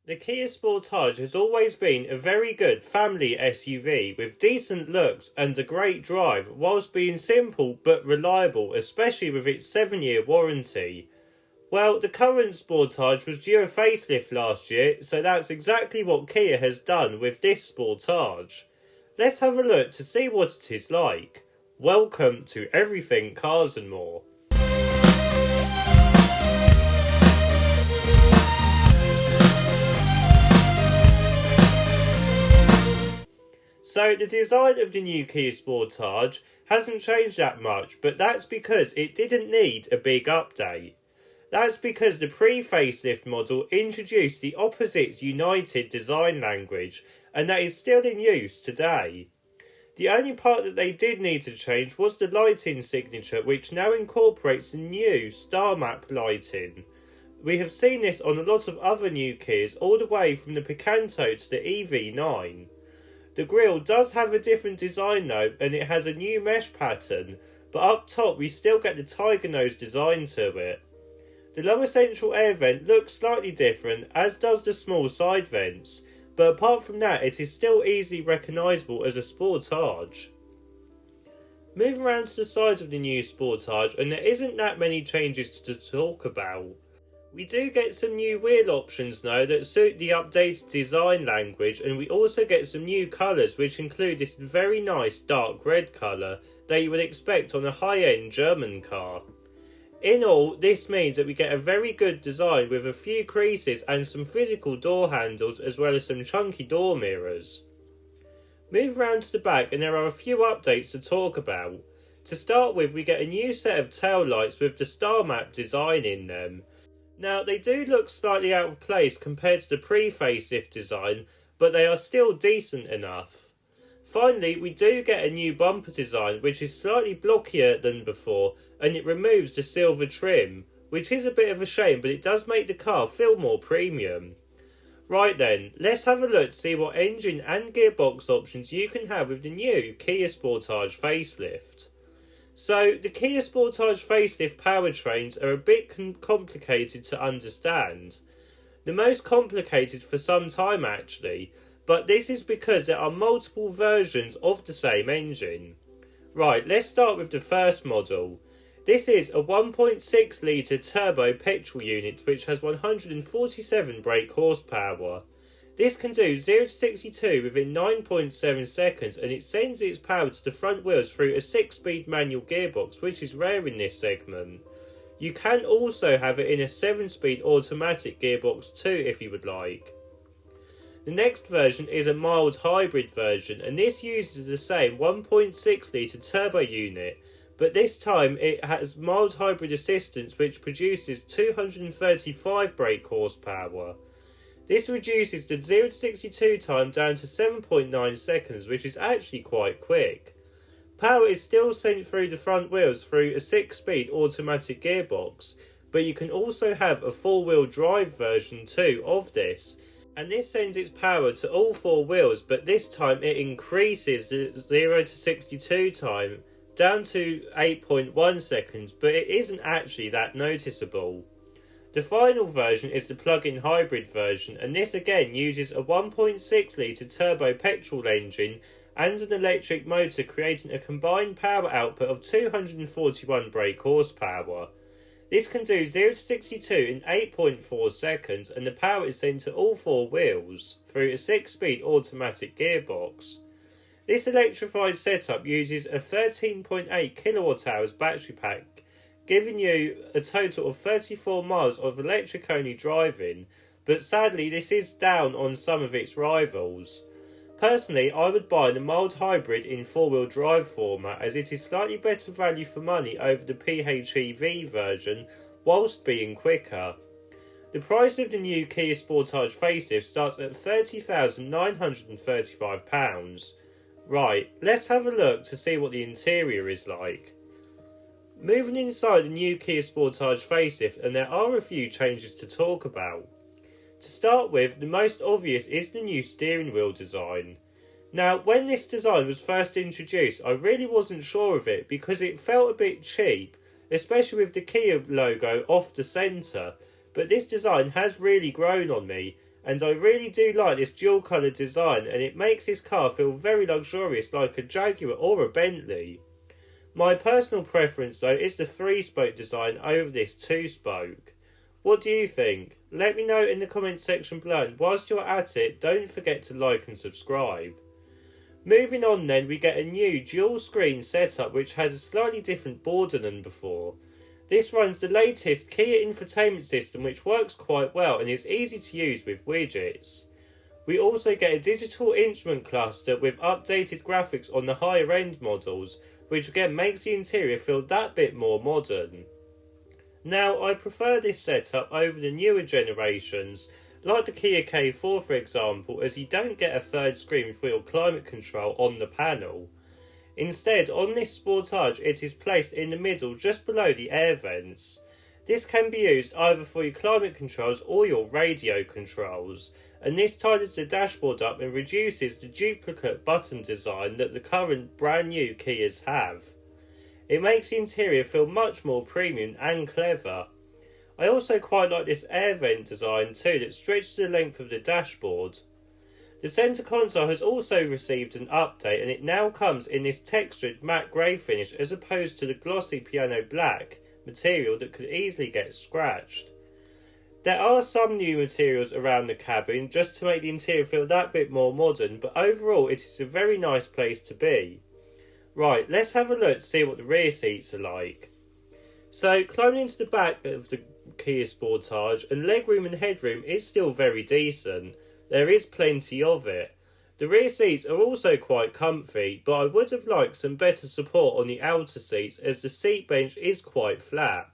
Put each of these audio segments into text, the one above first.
The Kia Sportage has always been a very good family SUV with decent looks and a great drive whilst being simple but reliable, especially with its 7-year warranty. Well, the current Sportage was due a facelift last year, so that's exactly what Kia has done with this Sportage. Let's have a look to see what it is like. Welcome to Everything Cars and More. So the design of the new Kia Sportage hasn't changed that much, but that's because it didn't need a big update. That's because the pre-facelift model introduced the Opposites United design language, and that is still in use today. The only part that they did need to change was the lighting signature, which now incorporates the new star map lighting. We have seen this on a lot of other new Kias, all the way from the Picanto to the EV9. The grille does have a different design though, and it has a new mesh pattern, but up top we still get the tiger nose design to it. The lower central air vent looks slightly different, as does the small side vents, but apart from that it is still easily recognisable as a Sportage. Moving around to the sides of the new Sportage, and there isn't that many changes to talk about. We do get some new wheel options though that suit the updated design language, and we also get some new colours which include this very nice dark red colour that you would expect on a high-end German car. In all, this means that we get a very good design with a few creases and some physical door handles as well as some chunky door mirrors. Move around to the back and there are a few updates to talk about. To start with, we get a new set of tail lights with the star map design in them. Now, they do look slightly out of place compared to the pre-facelift design, but they are still decent enough. Finally, we do get a new bumper design which is slightly blockier than before, and it removes the silver trim, which is a bit of a shame, but it does make the car feel more premium. Right then, let's have a look to see what engine and gearbox options you can have with the new Kia Sportage facelift. So, the Kia Sportage facelift powertrains are a bit complicated to understand. The most complicated for some time actually, but this is because there are multiple versions of the same engine. Right, let's start with the first model. This is a 1.6 litre turbo petrol unit which has 147 brake horsepower. This can do 0 to 62 within 9.7 seconds, and it sends its power to the front wheels through a 6-speed manual gearbox, which is rare in this segment. You can also have it in a 7-speed automatic gearbox too if you would like. The next version is a mild hybrid version, and this uses the same 1.6 litre turbo unit, but this time it has mild hybrid assistance which produces 235 brake horsepower. This reduces the 0 to 62 time down to 7.9 seconds, which is actually quite quick. Power is still sent through the front wheels through a 6-speed automatic gearbox, but you can also have a 4-wheel drive version too of this, and this sends its power to all 4 wheels, but this time it increases the 0 to 62 time down to 8.1 seconds, but it isn't actually that noticeable. The final version is the plug-in hybrid version, and this again uses a 1.6 litre turbo petrol engine and an electric motor, creating a combined power output of 241 brake horsepower. This can do 0 to 62 in 8.4 seconds, and the power is sent to all 4 wheels through a 6-speed automatic gearbox. This electrified setup uses a 13.8 kWh battery pack, giving you a total of 34 miles of electric-only driving, but sadly this is down on some of its rivals. Personally, I would buy the mild hybrid in 4-wheel drive format, as it is slightly better value for money over the PHEV version, whilst being quicker. The price of the new Kia Sportage facelift starts at £30,935. Right, let's have a look to see what the interior is like. Moving inside the new Kia Sportage facelift, and there are a few changes to talk about. To start with, the most obvious is the new steering wheel design. Now, when this design was first introduced, I really wasn't sure of it because it felt a bit cheap, especially with the Kia logo off the centre, but this design has really grown on me, and I really do like this dual colour design, and it makes this car feel very luxurious like a Jaguar or a Bentley. My personal preference though is the 3-spoke design over this 2-spoke. What do you think? Let me know in the comments section below, and whilst you're at it, don't forget to like and subscribe. Moving on then, we get a new dual screen setup which has a slightly different border than before. This runs the latest Kia infotainment system which works quite well and is easy to use with widgets. We also get a digital instrument cluster with updated graphics on the higher end models, which again makes the interior feel that bit more modern. Now, I prefer this setup over the newer generations, like the Kia K4 for example, as you don't get a third screen for your climate control on the panel. Instead, on this Sportage it is placed in the middle just below the air vents. This can be used either for your climate controls or your radio controls, and this tidies the dashboard up and reduces the duplicate button design that the current brand new Kias have. It makes the interior feel much more premium and clever. I also quite like this air vent design too that stretches the length of the dashboard. The centre console has also received an update, and it now comes in this textured matte grey finish as opposed to the glossy piano black material that could easily get scratched. There are some new materials around the cabin just to make the interior feel that bit more modern, but overall it is a very nice place to be. Right, let's have a look to see what the rear seats are like. So, climbing into the back of the Kia Sportage, and legroom and headroom is still very decent. There is plenty of it. The rear seats are also quite comfy, but I would have liked some better support on the outer seats as the seat bench is quite flat.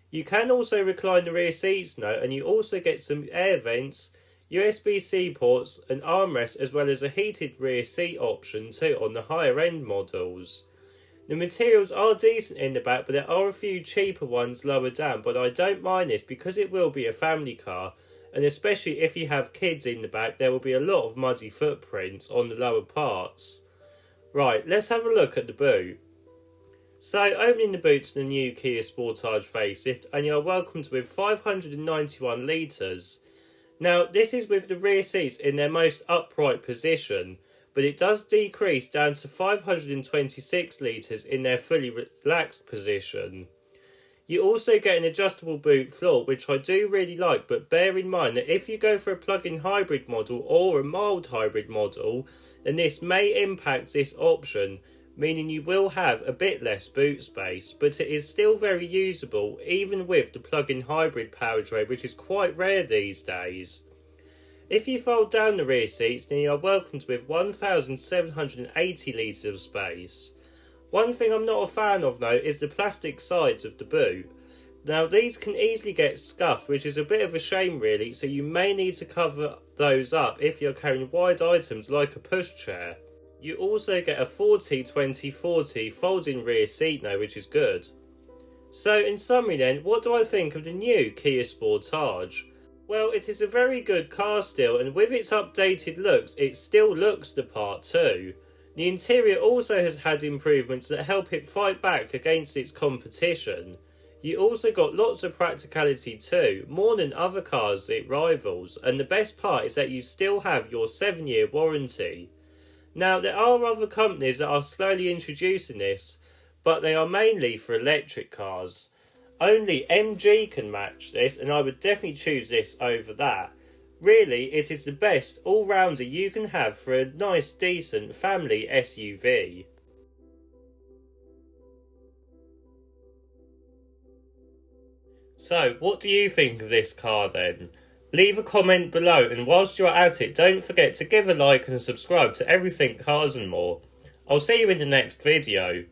You can also recline the rear seats now, and you also get some air vents, USB-C ports, an armrest, as well as a heated rear seat option too on the higher end models. The materials are decent in the back, but there are a few cheaper ones lower down, but I don't mind this because it will be a family car, and especially if you have kids in the back, there will be a lot of muddy footprints on the lower parts. Right, let's have a look at the boot. So, opening the boot to the new Kia Sportage facelift, and you are welcomed with 591 litres. Now, this is with the rear seats in their most upright position, but it does decrease down to 526 litres in their fully relaxed position. You also get an adjustable boot floor, which I do really like, but bear in mind that if you go for a plug-in hybrid model or a mild hybrid model, then this may impact this option, meaning you will have a bit less boot space, but it is still very usable even with the plug-in hybrid powertrain, which is quite rare these days. If you fold down the rear seats, then you are welcomed with 1,780 litres of space. One thing I'm not a fan of though is the plastic sides of the boot. Now these can easily get scuffed, which is a bit of a shame really, so you may need to cover those up if you're carrying wide items like a pushchair. You also get a 40-20-40 folding rear seat now, which is good. So in summary then, what do I think of the new Kia Sportage? Well, it is a very good car still, and with its updated looks, it still looks the part too. The interior also has had improvements that help it fight back against its competition. You also got lots of practicality too, more than other cars it rivals, and the best part is that you still have your 7-year warranty. Now, there are other companies that are slowly introducing this, but they are mainly for electric cars. Only MG can match this, and I would definitely choose this over that. Really, it is the best all-rounder you can have for a nice, decent family SUV. So, what do you think of this car then? Leave a comment below, and whilst you're at it, don't forget to give a like and subscribe to Everything Cars and More. I'll see you in the next video.